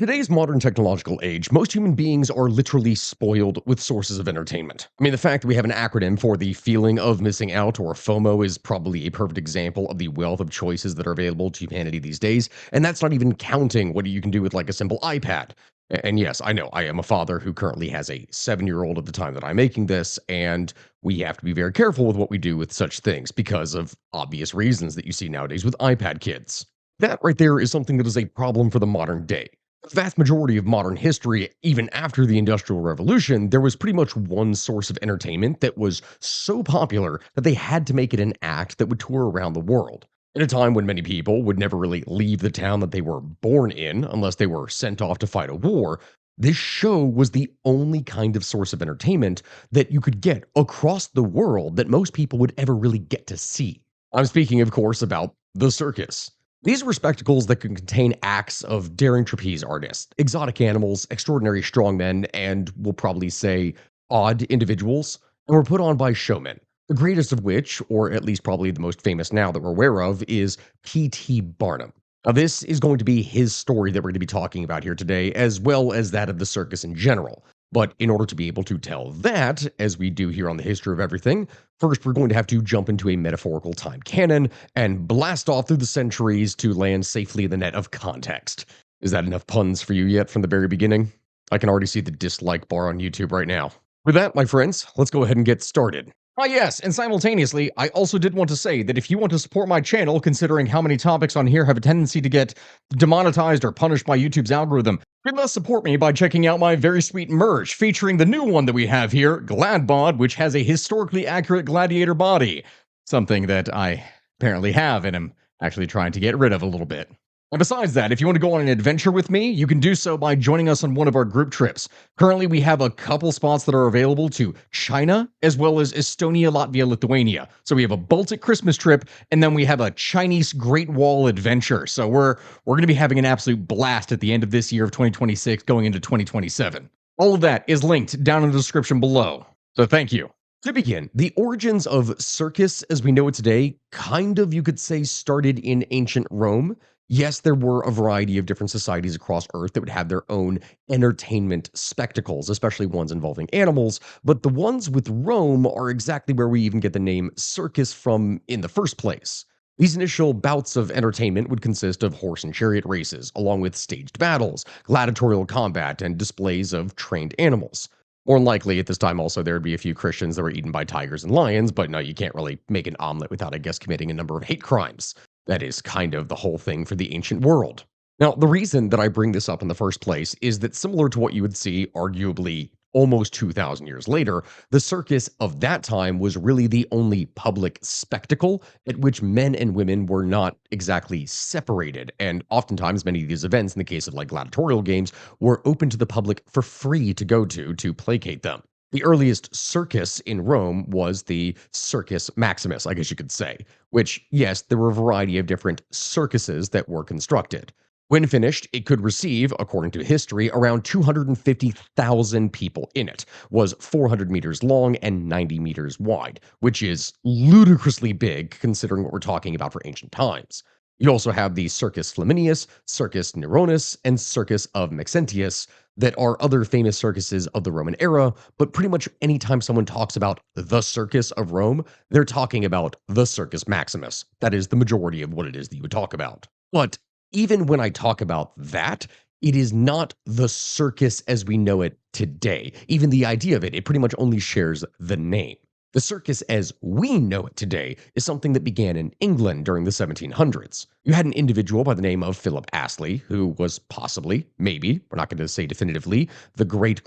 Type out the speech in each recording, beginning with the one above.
Today's modern technological age, most human beings are literally spoiled with sources of entertainment. I mean, the fact that we have an acronym for the feeling of missing out, or FOMO, is probably a perfect example of the wealth of choices that are available to humanity these days. And that's not even counting what you can do with like a simple iPad. And yes, I know I am a father who currently has a 7-year-old at the time that I'm making this, and we have to be very careful with what we do with such things because of obvious reasons that you see nowadays with iPad kids. That right there is something that is a problem for the modern day. The vast majority of modern history, even after the Industrial Revolution, there was pretty much one source of entertainment that was so popular that they had to make it an act that would tour around the world. At a time when many people would never really leave the town that they were born in unless they were sent off to fight a war, this show was the only kind of source of entertainment that you could get across the world that most people would ever really get to see. I'm speaking, of course, about the circus. These were spectacles that could contain acts of daring trapeze artists, exotic animals, extraordinary strongmen, and we'll probably say odd individuals, and were put on by showmen. The greatest of which, or at least probably the most famous now that we're aware of, is P.T. Barnum. Now, this is going to be his story that we're going to be talking about here today, as well as that of the circus in general. But in order to be able to tell that, as we do here on the History of Everything, first we're going to have to jump into a metaphorical time cannon and blast off through the centuries to land safely in the net of context. Is that enough puns for you yet from the very beginning? I can already see the dislike bar on YouTube right now. With that, my friends, let's go ahead and get started. Ah, yes, and simultaneously, I also did want to say that if you want to support my channel, considering how many topics on here have a tendency to get demonetized or punished by YouTube's algorithm, you must support me by checking out my very sweet merch, featuring the new one that we have here, Gladbod, which has a historically accurate gladiator body. Something that I apparently have and am actually trying to get rid of a little bit. And besides that, if you want to go on an adventure with me, you can do so by joining us on one of our group trips. Currently, we have a couple spots that are available to China, as well as Estonia, Latvia, Lithuania. So we have a Baltic Christmas trip, and then we have a Chinese Great Wall adventure. So we're going to be having an absolute blast at the end of this year of 2026, going into 2027. All of that is linked down in the description below. So thank you. To begin, the origins of circus as we know it today kind of, you could say, started in ancient Rome. Yes, there were a variety of different societies across Earth that would have their own entertainment spectacles, especially ones involving animals, but the ones with Rome are exactly where we even get the name circus from in the first place. These initial bouts of entertainment would consist of horse and chariot races, along with staged battles, gladiatorial combat, and displays of trained animals. More than likely, at this time also, there would be a few Christians that were eaten by tigers and lions, but no, you can't really make an omelet without, I guess, committing a number of hate crimes. That is kind of the whole thing for the ancient world. Now, the reason that I bring this up in the first place is that similar to what you would see arguably almost 2,000 years later, the circus of that time was really the only public spectacle at which men and women were not exactly separated. And oftentimes, many of these events, in the case of like gladiatorial games, were open to the public for free to go to placate them. The earliest circus in Rome was the Circus Maximus, I guess you could say, which, yes, there were a variety of different circuses that were constructed. When finished, it could receive, according to history, around 250,000 people in it, was 400 meters long and 90 meters wide, which is ludicrously big considering what we're talking about for ancient times. You also have the Circus Flaminius, Circus Neronis, and Circus of Maxentius that are other famous circuses of the Roman era, but pretty much anytime someone talks about the Circus of Rome, they're talking about the Circus Maximus. That is the majority of what it is that you would talk about. But even when I talk about that, it is not the circus as we know it today. Even the idea of it, it pretty much only shares the name. The circus as we know it today is something that began in England during the 1700s. You had an individual by the name of Philip Astley, who was possibly, maybe, we're not going to say definitively, the great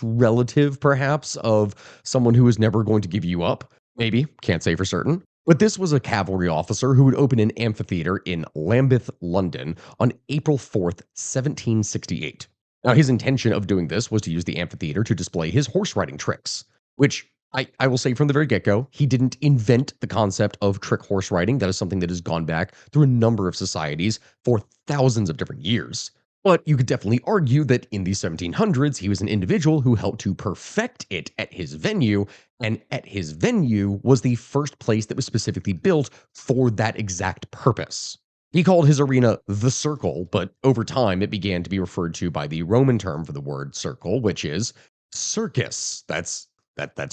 relative, perhaps, of someone who was never going to give you up. Maybe, can't say for certain. But this was a cavalry officer who would open an amphitheater in Lambeth, London on April 4th, 1768. Now, his intention of doing this was to use the amphitheater to display his horse riding tricks, which I will say from the very get-go, he didn't invent the concept of trick horse riding. That is something that has gone back through a number of societies for thousands of different years. But you could definitely argue that in the 1700s, he was an individual who helped to perfect it at his venue, and at his venue was the first place that was specifically built for that exact purpose. He called his arena the Circle, but over time it began to be referred to by the Roman term for the word circle, which is circus. That's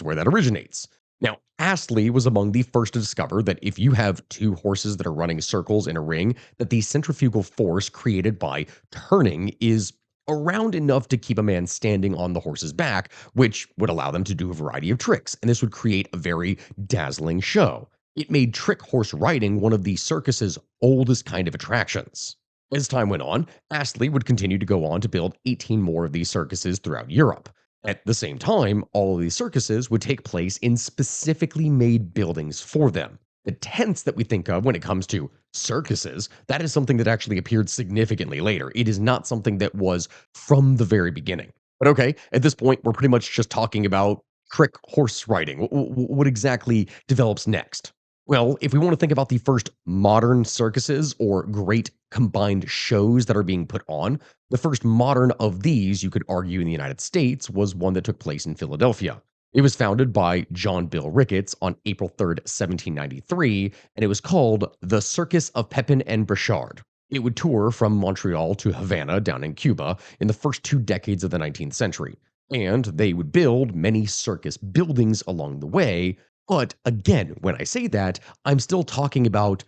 where that originates. Now, Astley was among the first to discover that if you have two horses that are running circles in a ring, that the centrifugal force created by turning is around enough to keep a man standing on the horse's back, which would allow them to do a variety of tricks, and this would create a very dazzling show. It made trick horse riding one of the circus's oldest kind of attractions. As time went on, Astley would continue to go on to build 18 more of these circuses throughout Europe. At the same time, all of these circuses would take place in specifically made buildings for them. The tents that we think of when it comes to circuses, that is something that actually appeared significantly later. It is not something that was from the very beginning. But okay, at this point, we're pretty much just talking about trick horse riding. What exactly develops next? Well, if we want to think about the first modern circuses or great combined shows that are being put on, the first modern of these, you could argue in the United States, was one that took place in Philadelphia. It was founded by John Bill Ricketts on April 3rd, 1793, and it was called the Circus of Pepin and Brechard. It would tour from Montreal to Havana down in Cuba in the first 2 decades of the 19th century. And they would build many circus buildings along the way, but again, when I say that, I'm still talking about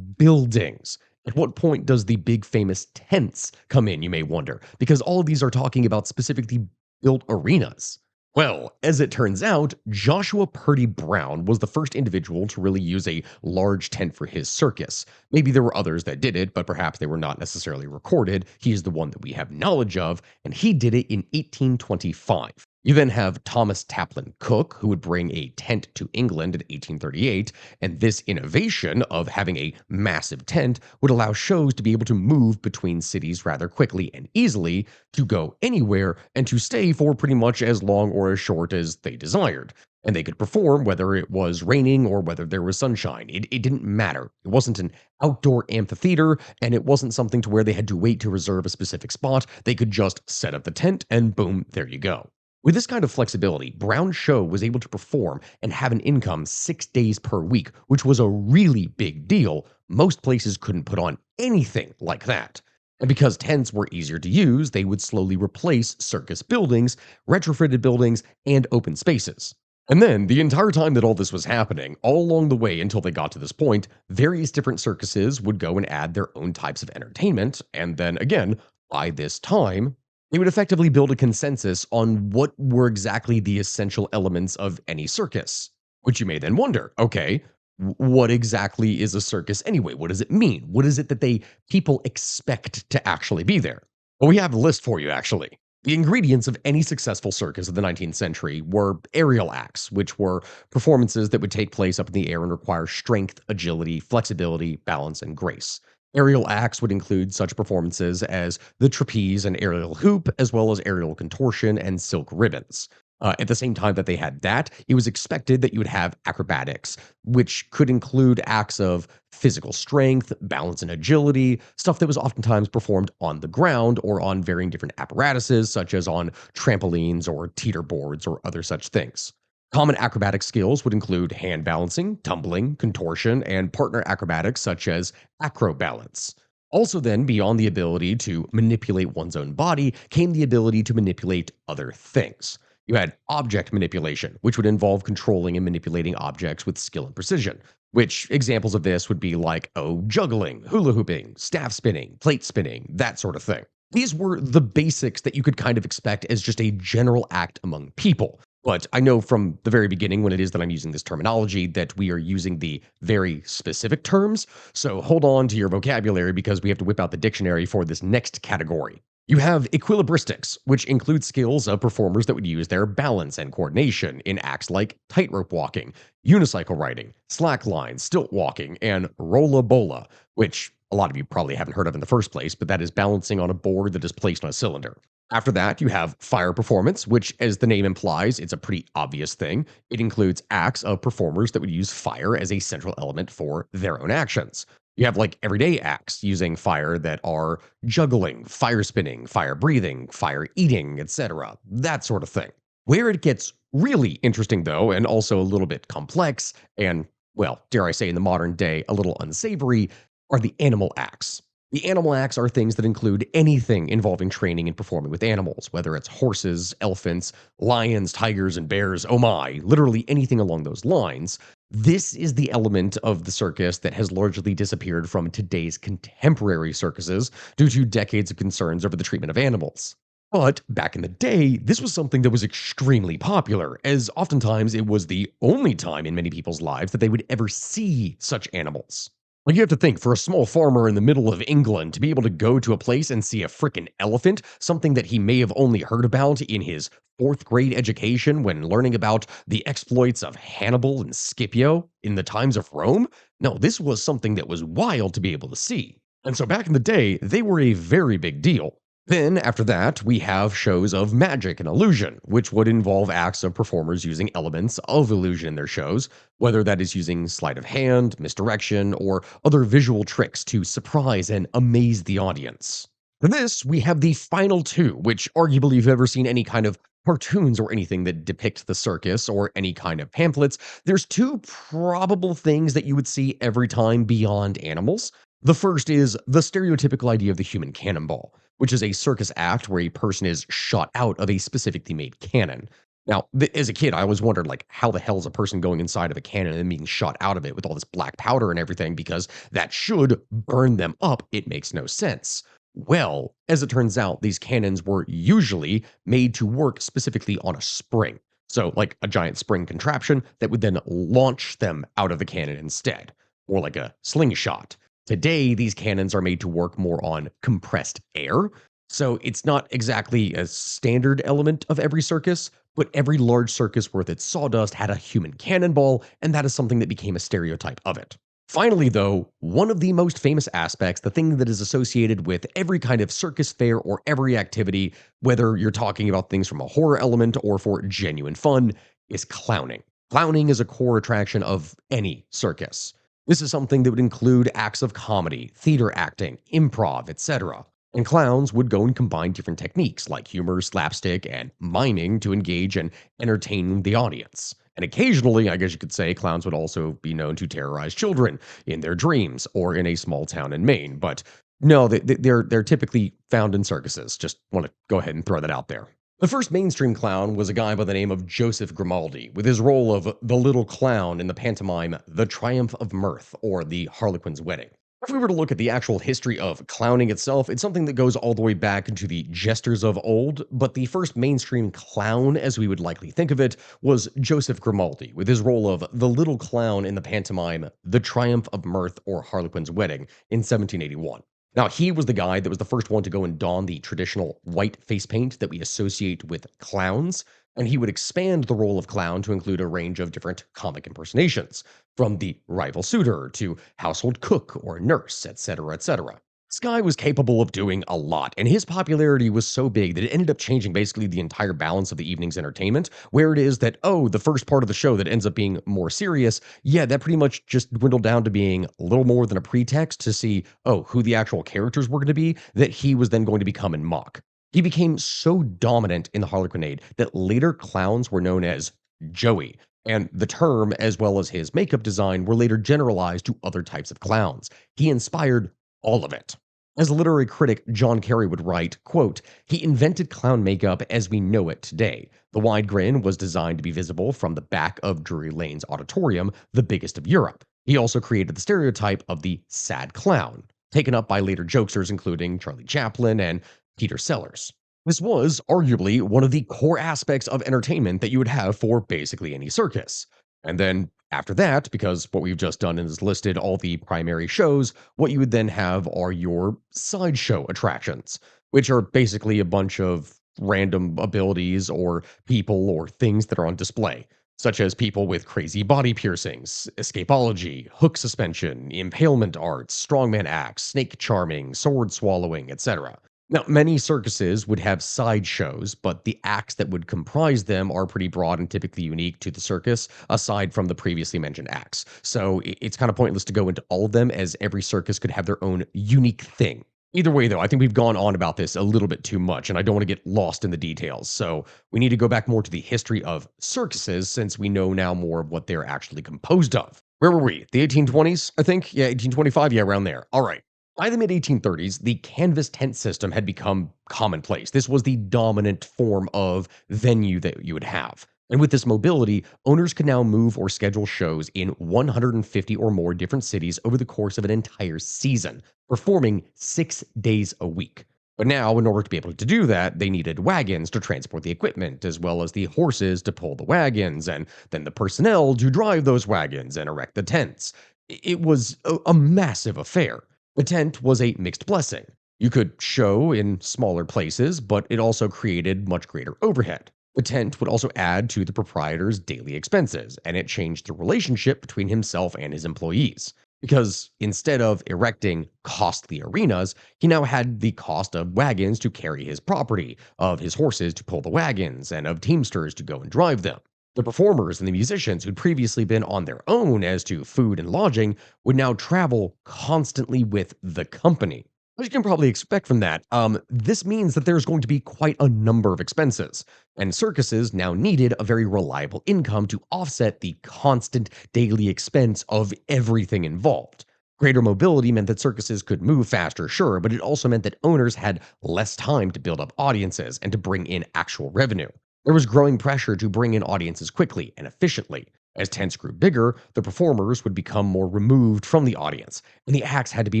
buildings. At what point does the big famous tents come in, you may wonder? Because all of these are talking about specifically built arenas. Well, as it turns out, Joshua Purdy Brown was the first individual to really use a large tent for his circus. Maybe there were others that did it, but perhaps they were not necessarily recorded. He is the one that we have knowledge of, and he did it in 1825. You then have Thomas Taplin Cook, who would bring a tent to England in 1838, and this innovation of having a massive tent would allow shows to be able to move between cities rather quickly and easily, to go anywhere, and to stay for pretty much as long or as short as they desired. And they could perform whether it was raining or whether there was sunshine. It didn't matter. It wasn't an outdoor amphitheater, and it wasn't something to where they had to wait to reserve a specific spot. They could just set up the tent, and boom, there you go. With this kind of flexibility, Brown's show was able to perform and have an income 6 days per week, which was a really big deal. Most places couldn't put on anything like that. And because tents were easier to use, they would slowly replace circus buildings, retrofitted buildings, and open spaces. And then, the entire time that all this was happening, all along the way until they got to this point, various different circuses would go and add their own types of entertainment, and then again, by this time, they would effectively build a consensus on what were exactly the essential elements of any circus. Which you may then wonder, okay, what exactly is a circus anyway? What does it mean? What is it that people expect to actually be there? Well, we have a list for you actually. The ingredients of any successful circus of the 19th century were aerial acts, which were performances that would take place up in the air and require strength, agility, flexibility, balance, and grace. Aerial acts would include such performances as the trapeze and aerial hoop, as well as aerial contortion and silk ribbons. At the same time that they had that, it was expected that you would have acrobatics, which could include acts of physical strength, balance, and agility, stuff that was oftentimes performed on the ground or on varying different apparatuses, such as on trampolines or teeter boards or other such things. Common acrobatic skills would include hand balancing, tumbling, contortion, and partner acrobatics such as acrobalance. Also, then, beyond the ability to manipulate one's own body, came the ability to manipulate other things. You had object manipulation, which would involve controlling and manipulating objects with skill and precision. Which examples of this would be like, oh, juggling, hula hooping, staff spinning, plate spinning, that sort of thing. These were the basics that you could kind of expect as just a general act among people. But I know from the very beginning when it is that I'm using this terminology that we are using the very specific terms. So hold on to your vocabulary because we have to whip out the dictionary for this next category. You have equilibristics, which include skills of performers that would use their balance and coordination in acts like tightrope walking, unicycle riding, slackline, stilt walking, and rolla bola, which a lot of you probably haven't heard of in the first place, but that is balancing on a board that is placed on a cylinder. After that, you have fire performance, which, as the name implies, it's a pretty obvious thing. It includes acts of performers that would use fire as a central element for their own actions. You have like everyday acts using fire that are juggling, fire spinning, fire breathing, fire eating, etc. That sort of thing. Where it gets really interesting, though, and also a little bit complex, and, well, dare I say in the modern day, a little unsavory, are the animal acts. The animal acts are things that include anything involving training and performing with animals, whether it's horses, elephants, lions, tigers, and bears. Oh my, literally anything along those lines. This is the element of the circus that has largely disappeared from today's contemporary circuses due to decades of concerns over the treatment of animals. But back in the day, this was something that was extremely popular, as oftentimes it was the only time in many people's lives that they would ever see such animals. Like, you have to think, for a small farmer in the middle of England to be able to go to a place and see a freaking elephant, something that he may have only heard about in his fourth grade education when learning about the exploits of Hannibal and Scipio in the times of Rome. No, this was something that was wild to be able to see. And so back in the day, they were a very big deal. Then, after that, we have shows of magic and illusion, which would involve acts of performers using elements of illusion in their shows, whether that is using sleight of hand, misdirection, or other visual tricks to surprise and amaze the audience. For this, we have the final two, which arguably, if you've ever seen any kind of cartoons or anything that depict the circus or any kind of pamphlets, there's two probable things that you would see every time beyond animals. The first is the stereotypical idea of the human cannonball, which is a circus act where a person is shot out of a specifically made cannon. Now, as a kid, I always wondered, like, how the hell is a person going inside of a cannon and being shot out of it with all this black powder and everything? Because that should burn them up. It makes no sense. Well, as it turns out, these cannons were usually made to work specifically on a spring. So, like a giant spring contraption that would then launch them out of the cannon instead, or like a slingshot. Today, these cannons are made to work more on compressed air. So it's not exactly a standard element of every circus, but every large circus worth its sawdust had a human cannonball, and that is something that became a stereotype of it. Finally, though, one of the most famous aspects, the thing that is associated with every kind of circus fair or every activity, whether you're talking about things from a horror element or for genuine fun, is clowning. Clowning is a core attraction of any circus. This is something that would include acts of comedy, theater acting, improv, etc. And clowns would go and combine different techniques like humor, slapstick, and miming to engage and entertain the audience. And occasionally, I guess you could say, clowns would also be known to terrorize children in their dreams or in a small town in Maine. But no, they're typically found in circuses. Just want to go ahead and throw that out there. The first mainstream clown was a guy by the name of Joseph Grimaldi, with his role of the little clown in the pantomime The Triumph of Mirth, or The Harlequin's Wedding. If we were to look at the actual history of clowning itself, it's something that goes all the way back into the jesters of old, but the first mainstream clown, as we would likely think of it, was Joseph Grimaldi, with his role of the little clown in the pantomime The Triumph of Mirth, or Harlequin's Wedding, in 1781. Now, he was the guy that was the first one to go and don the traditional white face paint that we associate with clowns, and he would expand the role of clown to include a range of different comic impersonations, from the rival suitor to household cook or nurse, etc., etc. This guy was capable of doing a lot, and his popularity was so big that it ended up changing basically the entire balance of the evening's entertainment, where it is that, oh, the first part of the show that ends up being more serious, yeah, that pretty much just dwindled down to being a little more than a pretext to see, oh, who the actual characters were going to be, that he was then going to become in mock. He became so dominant in the Harlequinade that later clowns were known as Joey, and the term, as well as his makeup design, were later generalized to other types of clowns. He inspired all of it. As literary critic John Kerry would write, quote, "He invented clown makeup as we know it today. The wide grin was designed to be visible from the back of Drury Lane's auditorium, the biggest of Europe. He also created the stereotype of the sad clown, taken up by later jokesters including Charlie Chaplin and Peter Sellers. This was arguably one of the core aspects of entertainment that you would have for basically any circus. And then after that, because what we've just done is listed all the primary shows, what you would then have are your sideshow attractions, which are basically a bunch of random abilities or people or things that are on display, such as people with crazy body piercings, escapology, hook suspension, impalement arts, strongman acts, snake charming, sword swallowing, etc. Now, many circuses would have sideshows, but the acts that would comprise them are pretty broad and typically unique to the circus, aside from the previously mentioned acts. So it's kind of pointless to go into all of them, as every circus could have their own unique thing. Either way, though, I think we've gone on about this a little bit too much, and I don't want to get lost in the details. So we need to go back more to the history of circuses, since we know now more of what they're actually composed of. Where were we? The 1820s, I think? Yeah, 1825, yeah, around there. All right. By the mid 1830s, the canvas tent system had become commonplace. This was the dominant form of venue that you would have. And with this mobility, owners could now move or schedule shows in 150 or more different cities over the course of an entire season, performing 6 days a week. But now, in order to be able to do that, they needed wagons to transport the equipment, as well as the horses to pull the wagons, and then the personnel to drive those wagons and erect the tents. It was a massive affair. The tent was a mixed blessing. You could show in smaller places, but it also created much greater overhead. The tent would also add to the proprietor's daily expenses, and it changed the relationship between himself and his employees. Because instead of erecting costly arenas, he now had the cost of wagons to carry his property, of his horses to pull the wagons, and of teamsters to go and drive them. The performers and the musicians who'd previously been on their own as to food and lodging would now travel constantly with the company. As you can probably expect from that, this means that there's going to be quite a number of expenses, and circuses now needed a very reliable income to offset the constant daily expense of everything involved. Greater mobility meant that circuses could move faster, sure, but it also meant that owners had less time to build up audiences and to bring in actual revenue. There was growing pressure to bring in audiences quickly and efficiently. As tents grew bigger, the performers would become more removed from the audience, and the acts had to be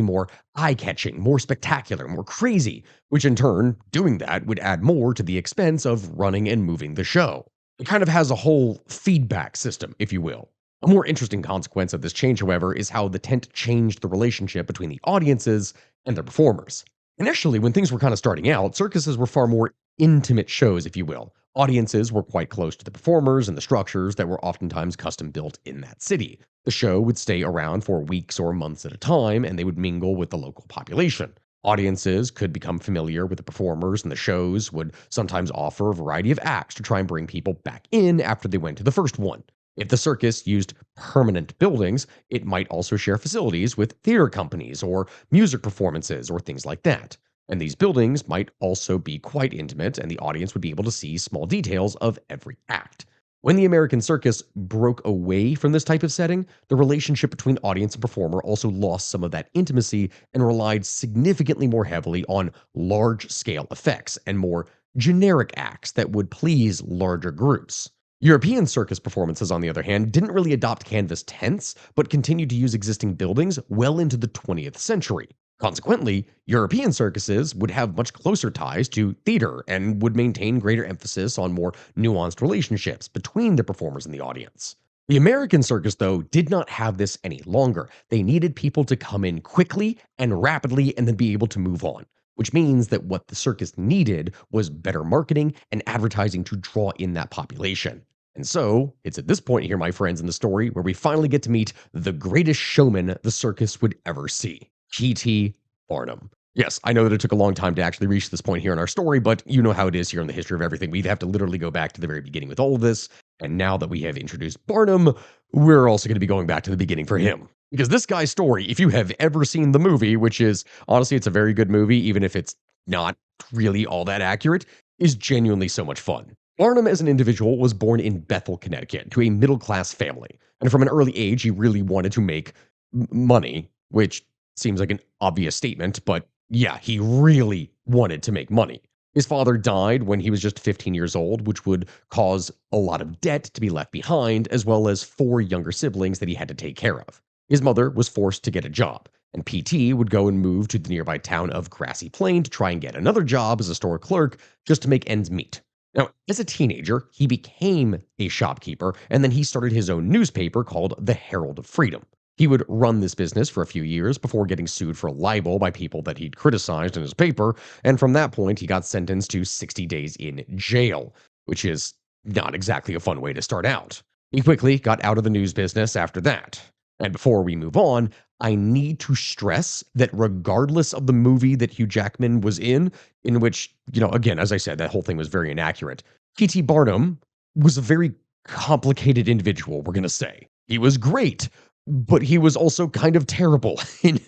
more eye catching, more spectacular, more crazy, which in turn, doing that would add more to the expense of running and moving the show. It kind of has a whole feedback system, if you will. A more interesting consequence of this change, however, is how the tent changed the relationship between the audiences and the performers. Initially, when things were kind of starting out, circuses were far more intimate shows, if you will. Audiences were quite close to the performers and the structures that were oftentimes custom built in that city. The show would stay around for weeks or months at a time, and they would mingle with the local population. Audiences could become familiar with the performers, and the shows would sometimes offer a variety of acts to try and bring people back in after they went to the first one. If the circus used permanent buildings, it might also share facilities with theater companies or music performances or things like that. And these buildings might also be quite intimate, and the audience would be able to see small details of every act. When the American circus broke away from this type of setting, the relationship between audience and performer also lost some of that intimacy and relied significantly more heavily on large scale effects and more generic acts that would please larger groups. European circus performances, on the other hand, didn't really adopt canvas tents, but continued to use existing buildings well into the 20th century. Consequently, European circuses would have much closer ties to theater and would maintain greater emphasis on more nuanced relationships between the performers and the audience. The American circus, though, did not have this any longer. They needed people to come in quickly and rapidly and then be able to move on, which means that what the circus needed was better marketing and advertising to draw in that population. And so, it's at this point here, my friends, in the story where we finally get to meet the greatest showman the circus would ever see. P.T. Barnum. Yes, I know that it took a long time to actually reach this point here in our story, but you know how it is here in the history of everything. We'd have to literally go back to the very beginning with all of this. And now that we have introduced Barnum, we're also going to be going back to the beginning for him. Because this guy's story, if you have ever seen the movie, which is honestly, it's a very good movie, even if it's not really all that accurate, is genuinely so much fun. Barnum, as an individual, was born in Bethel, Connecticut, to a middle class family. And from an early age, he really wanted to make money, which seems like an obvious statement, but yeah, he really wanted to make money. His father died when he was just 15 years old, which would cause a lot of debt to be left behind, as well as four younger siblings that he had to take care of. His mother was forced to get a job, and PT would go and move to the nearby town of Grassy Plain to try and get another job as a store clerk just to make ends meet. Now, as a teenager, he became a shopkeeper, and then he started his own newspaper called the Herald of Freedom. He would run this business for a few years before getting sued for libel by people that he'd criticized in his paper, and from that point, he got sentenced to 60 days in jail, which is not exactly a fun way to start out. He quickly got out of the news business after that. And before we move on, I need to stress that regardless of the movie that Hugh Jackman was in which, again, as I said, that whole thing was very inaccurate, P.T. Barnum was a very complicated individual, we're going to say. He was great, but he was also kind of terrible in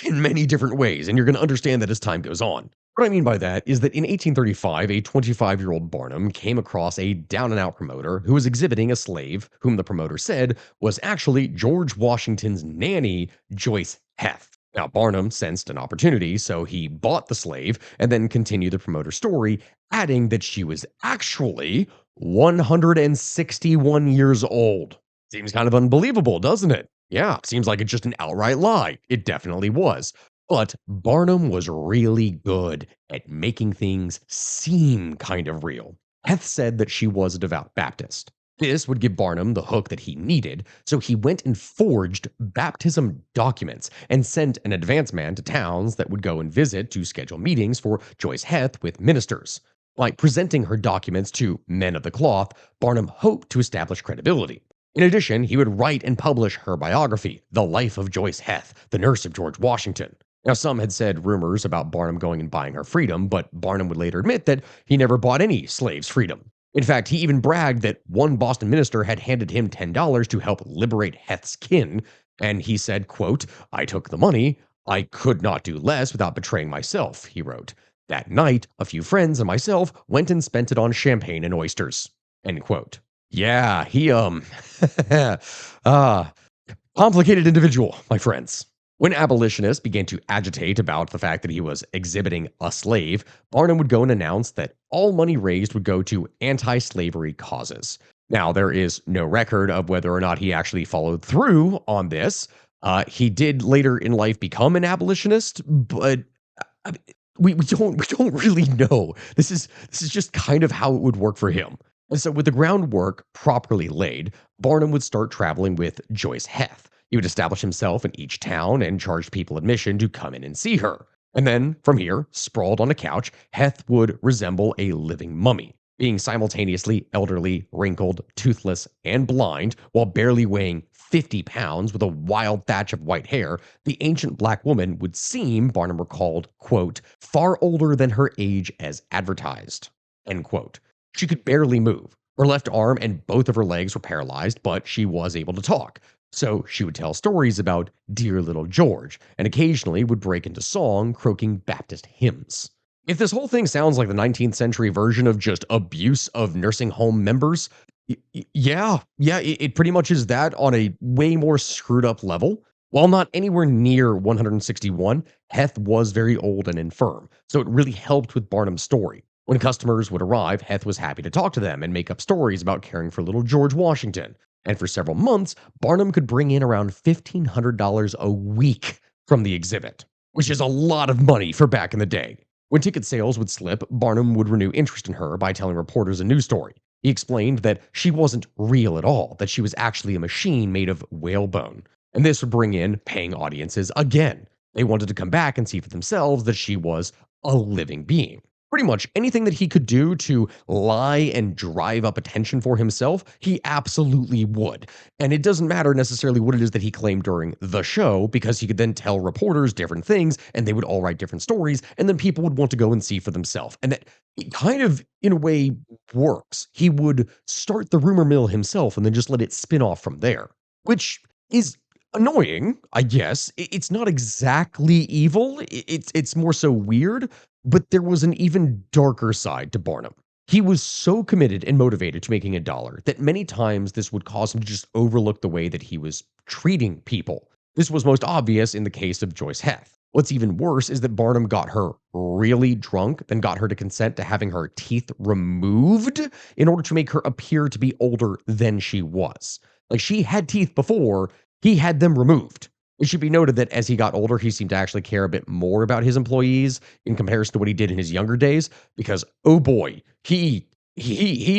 many different ways, and you're going to understand that as time goes on. What I mean by that is that in 1835, a 25-year-old Barnum came across a down and out promoter who was exhibiting a slave whom the promoter said was actually George Washington's nanny, Joyce Heth. Now, Barnum sensed an opportunity, so he bought the slave and then continued the promoter's story, adding that she was actually 161 years old. Seems kind of unbelievable, doesn't it? Yeah, seems like it's just an outright lie. It definitely was. But Barnum was really good at making things seem kind of real. Heth said that she was a devout Baptist. This would give Barnum the hook that he needed, so he went and forged baptism documents and sent an advance man to towns that would go and visit to schedule meetings for Joyce Heth with ministers. By presenting her documents to men of the cloth, Barnum hoped to establish credibility. In addition, he would write and publish her biography, The Life of Joyce Heth, the nurse of George Washington. Now, some had said rumors about Barnum going and buying her freedom, but Barnum would later admit that he never bought any slaves' freedom. In fact, he even bragged that one Boston minister had handed him $10 to help liberate Heth's kin, and he said, quote, "I took the money. I could not do less without betraying myself," he wrote. "That night, a few friends and myself went and spent it on champagne and oysters." End quote. Yeah, he ah, complicated individual, my friends. When abolitionists began to agitate about the fact that he was exhibiting a slave, Barnum would go and announce that all money raised would go to anti slavery causes. Now, there is no record of whether or not he actually followed through on this. He did later in life become an abolitionist, but I mean, we don't really know. This is just kind of how it would work for him. And so, with the groundwork properly laid, Barnum would start traveling with Joyce Heth. He would establish himself in each town and charge people admission to come in and see her. And then, from here, sprawled on a couch, Heth would resemble a living mummy, being simultaneously elderly, wrinkled, toothless, and blind, while barely weighing 50 pounds with a wild thatch of white hair. The ancient black woman would seem, Barnum recalled, quote, far older than her age as advertised, end quote. She could barely move. Her left arm and both of her legs were paralyzed, but she was able to talk. So she would tell stories about dear little George, and occasionally would break into song, croaking Baptist hymns. If this whole thing sounds like the 19th century version of just abuse of nursing home members, it pretty much is that on a way more screwed up level. While not anywhere near 161, Heth was very old and infirm, so it really helped with Barnum's story. When customers would arrive, Heth was happy to talk to them and make up stories about caring for little George Washington. And for several months, Barnum could bring in around $1,500 a week from the exhibit, which is a lot of money for back in the day. When ticket sales would slip, Barnum would renew interest in her by telling reporters a news story. He explained that she wasn't real at all, that she was actually a machine made of whalebone. And this would bring in paying audiences again. They wanted to come back and see for themselves that she was a living being. Pretty much anything that he could do to lie and drive up attention for himself, he absolutely would. And it doesn't matter necessarily what it is that he claimed during the show, because he could then tell reporters different things and they would all write different stories, and then people would want to go and see for themselves. And that it kind of, in a way, works. He would start the rumor mill himself and then just let it spin off from there, which is annoying, I guess. It's not exactly evil. It's more so weird, but there was an even darker side to Barnum. He was so committed and motivated to making a dollar that many times this would cause him to just overlook the way that he was treating people. This was most obvious in the case of Joyce Heth. What's even worse is that Barnum got her really drunk, then got her to consent to having her teeth removed in order to make her appear to be older than she was. Like, she had teeth before, he had them removed. It should be noted that as he got older, he seemed to actually care a bit more about his employees in comparison to what he did in his younger days, because oh boy, he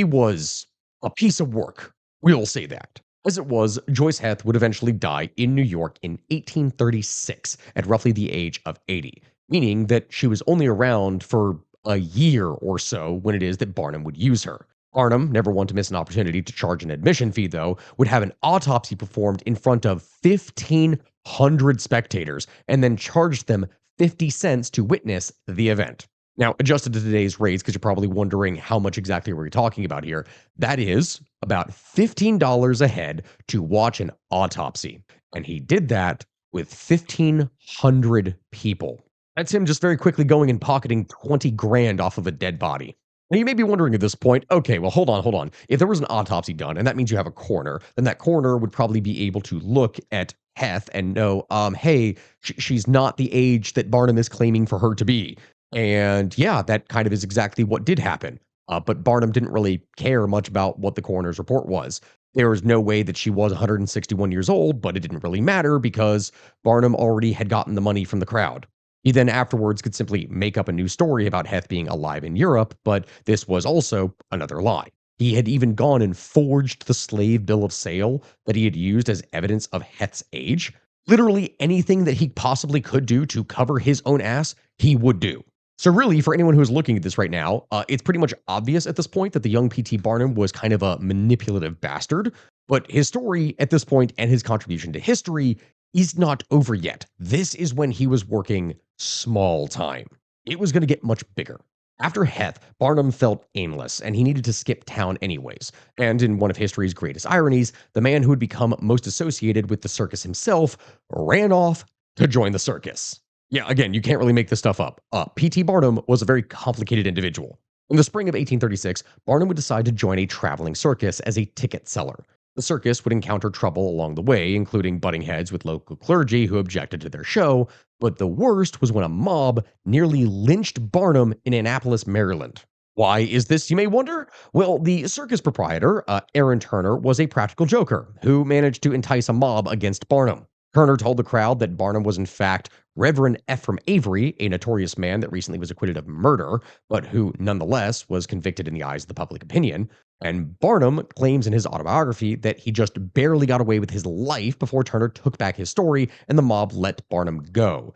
was a piece of work. We'll say that. As it was, Joyce Heth would eventually die in New York in 1836 at roughly the age of 80, meaning that she was only around for a year or so when it is that Barnum would use her. Barnum, never one to miss an opportunity to charge an admission fee, though, would have an autopsy performed in front of 1,500 spectators and then charged them 50 cents to witness the event. Now, adjusted to today's rates, because you're probably wondering how much exactly we're talking about here, that is about $15 a head to watch an autopsy. And he did that with 1,500 people. That's him just very quickly going and pocketing 20 grand off of a dead body. Now, you may be wondering at this point, okay, well, hold on, hold on. If there was an autopsy done, and that means you have a coroner, then that coroner would probably be able to look at Heth and know, hey, she's not the age that Barnum is claiming for her to be. And yeah, that kind of is exactly what did happen. But Barnum didn't really care much about what the coroner's report was. There was no way that she was 161 years old, but it didn't really matter because Barnum already had gotten the money from the crowd. He then afterwards could simply make up a new story about Heth being alive in Europe, but this was also another lie. He had even gone and forged the slave bill of sale that he had used as evidence of Heth's age. Literally anything that he possibly could do to cover his own ass, he would do. So really, for anyone who's looking at this right now, it's pretty much obvious at this point that the young P.T. Barnum was kind of a manipulative bastard, but his story at this point and his contribution to history is not over yet. This is when he was working small time. It was going to get much bigger. After Heth, Barnum felt aimless, and he needed to skip town anyways. And in one of history's greatest ironies, the man who had become most associated with the circus himself ran off to join the circus. Yeah, again, you can't really make this stuff up. P.T. Barnum was a very complicated individual. In the spring of 1836, Barnum would decide to join a traveling circus as a ticket seller. The circus would encounter trouble along the way, including butting heads with local clergy who objected to their show, but the worst was when a mob nearly lynched Barnum in Annapolis, Maryland. Why is this, you may wonder? Well, the circus proprietor, Aaron Turner, was a practical joker who managed to entice a mob against Barnum. Turner told the crowd that Barnum was in fact Reverend Ephraim Avery, a notorious man that recently was acquitted of murder, but who nonetheless was convicted in the eyes of the public opinion. And Barnum claims in his autobiography that he just barely got away with his life before Turner took back his story and the mob let Barnum go.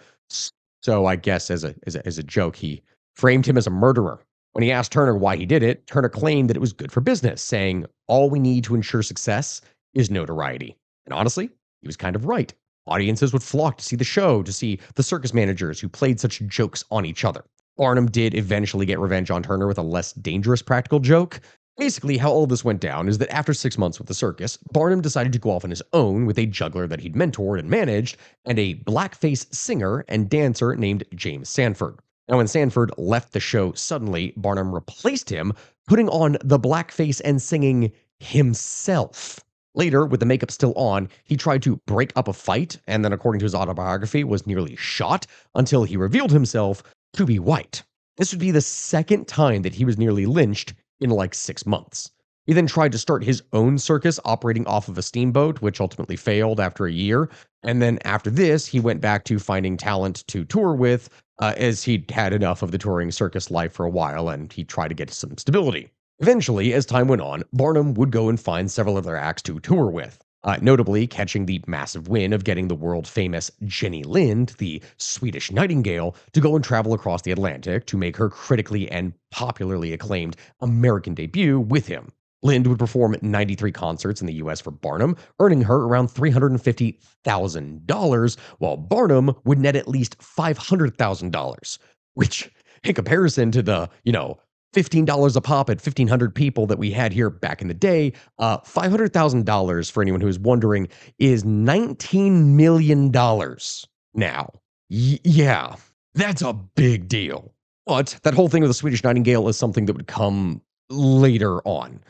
So I guess as a joke, he framed him as a murderer. When he asked Turner why he did it, Turner claimed that it was good for business, saying, all we need to ensure success is notoriety. And honestly, he was kind of right. Audiences would flock to see the show, to see the circus managers who played such jokes on each other. Barnum did eventually get revenge on Turner with a less dangerous practical joke. Basically, how all this went down is that after 6 months with the circus, Barnum decided to go off on his own with a juggler that he'd mentored and managed, and a blackface singer and dancer named James Sanford. Now, when Sanford left the show suddenly, Barnum replaced him, putting on the blackface and singing himself. Later, with the makeup still on, he tried to break up a fight, and then, according to his autobiography, was nearly shot until he revealed himself to be white. This would be the second time that he was nearly lynched in like 6 months. He then tried to start his own circus operating off of a steamboat, which ultimately failed after a year. And then after this, he went back to finding talent to tour with, as he'd had enough of the touring circus life for a while, and he tried to get some stability. Eventually, as time went on, Barnum would go and find several other acts to tour with, notably catching the massive win of getting the world-famous Jenny Lind, the Swedish Nightingale, to go and travel across the Atlantic to make her critically and popularly acclaimed American debut with him. Lind would perform 93 concerts in the US for Barnum, earning her around $350,000, while Barnum would net at least $500,000, which, in comparison to the, $15 a pop at 1,500 people that we had here back in the day, $500,000, for anyone who's wondering, is $19 million now. Yeah, that's a big deal. But that whole thing with the Swedish Nightingale is something that would come later on.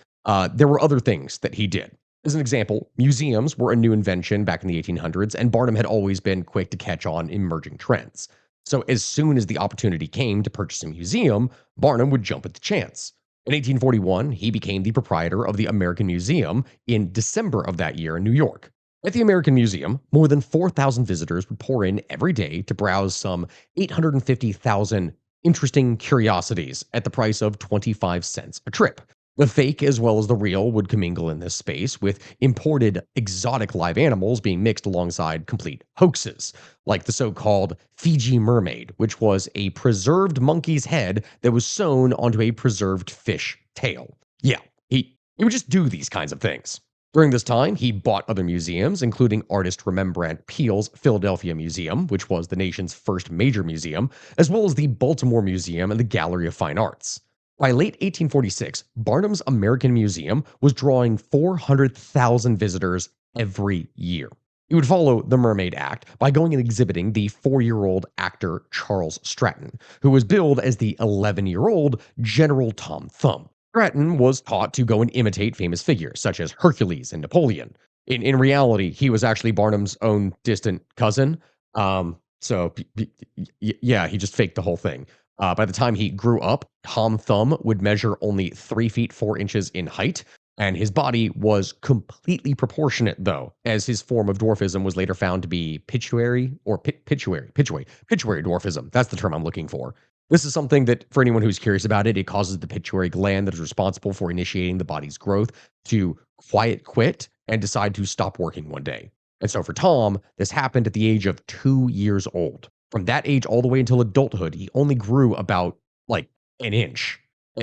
There were other things that he did. As an example, museums were a new invention back in the 1800s, and Barnum had always been quick to catch on emerging trends. So as soon as the opportunity came to purchase a museum, Barnum would jump at the chance. In 1841, he became the proprietor of the American Museum in December of that year in New York. At the American Museum, more than 4,000 visitors would pour in every day to browse some 850,000 interesting curiosities at the price of 25 cents a trip. The fake as well as the real would commingle in this space, with imported exotic live animals being mixed alongside complete hoaxes, like the so-called Fiji mermaid, which was a preserved monkey's head that was sewn onto a preserved fish tail. Yeah, he would just do these kinds of things. During this time, he bought other museums, including artist Rembrandt Peale's Philadelphia Museum, which was the nation's first major museum, as well as the Baltimore Museum and the Gallery of Fine Arts. By late 1846, Barnum's American Museum was drawing 400,000 visitors every year. He would follow the Mermaid Act by going and exhibiting the 4-year-old actor Charles Stratton, who was billed as the 11-year-old General Tom Thumb. Stratton was taught to go and imitate famous figures such as Hercules and Napoleon. In reality, he was actually Barnum's own distant cousin. Yeah, he just faked the whole thing. By the time he grew up, Tom Thumb would measure only 3 feet 4 inches in height, and his body was completely proportionate, though, as his form of dwarfism was later found to be pituitary dwarfism. That's the term I'm looking for. This is something that, for anyone who's curious about it, it causes the pituitary gland that is responsible for initiating the body's growth to quiet quit and decide to stop working one day. And so for Tom, this happened at the age of 2 years old. From that age all the way until adulthood, he only grew about like an inch,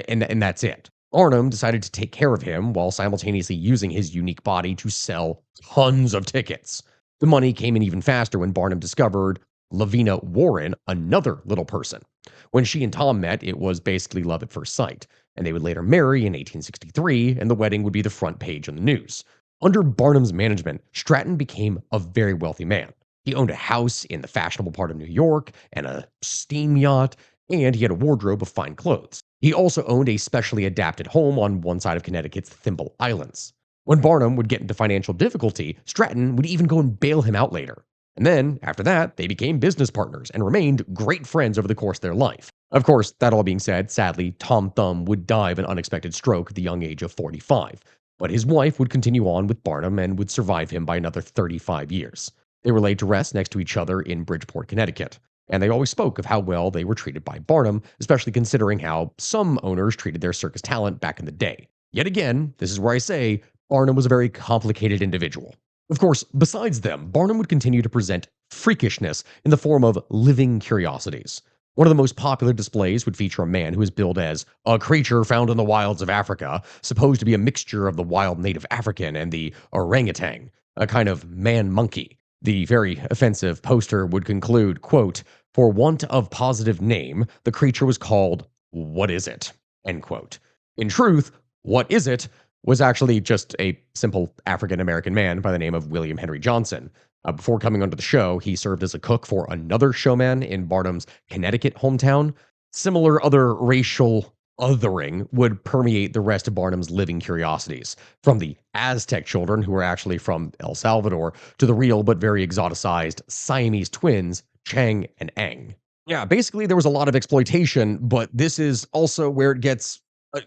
and that's it. Barnum decided to take care of him while simultaneously using his unique body to sell tons of tickets. The money came in even faster when Barnum discovered Lavina Warren, another little person. When she and Tom met, it was basically love at first sight, and they would later marry in 1863, and the wedding would be the front page on the news. Under Barnum's management, Stratton became a very wealthy man. He owned a house in the fashionable part of New York and a steam yacht, and he had a wardrobe of fine clothes. He also owned a specially adapted home on one side of Connecticut's Thimble Islands. When Barnum would get into financial difficulty, Stratton would even go and bail him out later. And then, after that, they became business partners and remained great friends over the course of their life. Of course, that all being said, sadly, Tom Thumb would die of an unexpected stroke at the young age of 45. But his wife would continue on with Barnum and would survive him by another 35 years. They were laid to rest next to each other in Bridgeport, Connecticut. And they always spoke of how well they were treated by Barnum, especially considering how some owners treated their circus talent back in the day. Yet again, this is where I say Barnum was a very complicated individual. Of course, besides them, Barnum would continue to present freakishness in the form of living curiosities. One of the most popular displays would feature a man who is billed as a creature found in the wilds of Africa, supposed to be a mixture of the wild native African and the orangutan, a kind of man-monkey. The very offensive poster would conclude, quote, "For want of positive name, the creature was called What Is It?" End quote. In truth, What Is It was actually just a simple African American man by the name of William Henry Johnson. Before coming onto the show, he served as a cook for another showman in Barnum's Connecticut hometown. Similar other racial othering would permeate the rest of Barnum's living curiosities, from the Aztec children, who were actually from El Salvador, to the real but very exoticized Siamese twins, Chang and Eng. Yeah, basically there was a lot of exploitation, but this is also where it gets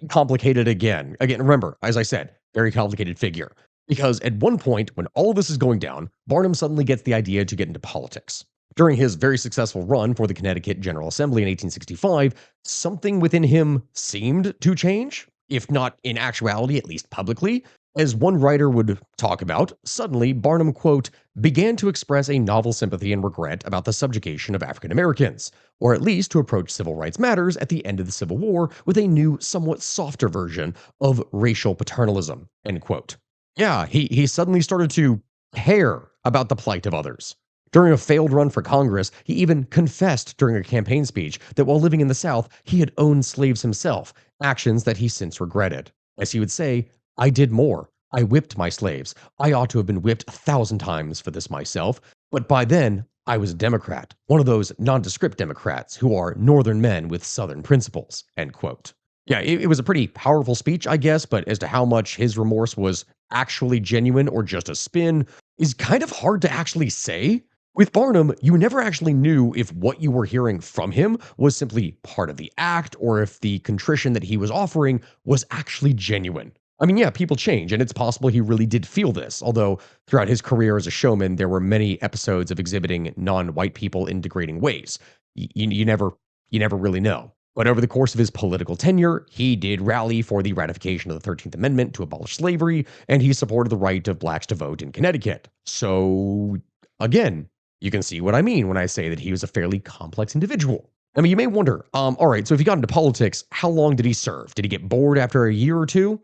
complicated again. Again, remember, as I said, very complicated figure. Because at one point, when all of this is going down, Barnum suddenly gets the idea to get into politics. During his very successful run for the Connecticut General Assembly in 1865, something within him seemed to change, if not in actuality, at least publicly. As one writer would talk about, suddenly Barnum, quote, began to express a novel sympathy and regret about the subjugation of African Americans, or at least to approach civil rights matters at the end of the Civil War with a new, somewhat softer version of racial paternalism, end quote. Yeah, he suddenly started to care about the plight of others. During a failed run for Congress, he even confessed during a campaign speech that while living in the South, he had owned slaves himself, actions that he since regretted. As he would say, "I did more. I whipped my slaves. I ought to have been whipped 1,000 times for this myself, but by then, I was a Democrat, one of those nondescript Democrats who are Northern men with Southern principles," end quote. Yeah, it was a pretty powerful speech, I guess, but as to how much his remorse was actually genuine or just a spin is kind of hard to actually say. With Barnum, you never actually knew if what you were hearing from him was simply part of the act or if the contrition that he was offering was actually genuine. I mean, yeah, people change, and it's possible he really did feel this, although throughout his career as a showman, there were many episodes of exhibiting non-white people in degrading ways. You never really know. But over the course of his political tenure, he did rally for the ratification of the 13th Amendment to abolish slavery, and he supported the right of blacks to vote in Connecticut. So, again, you can see what I mean when I say that he was a fairly complex individual. I mean, you may wonder, all right, so if he got into politics, how long did he serve? Did he get bored after a year or two?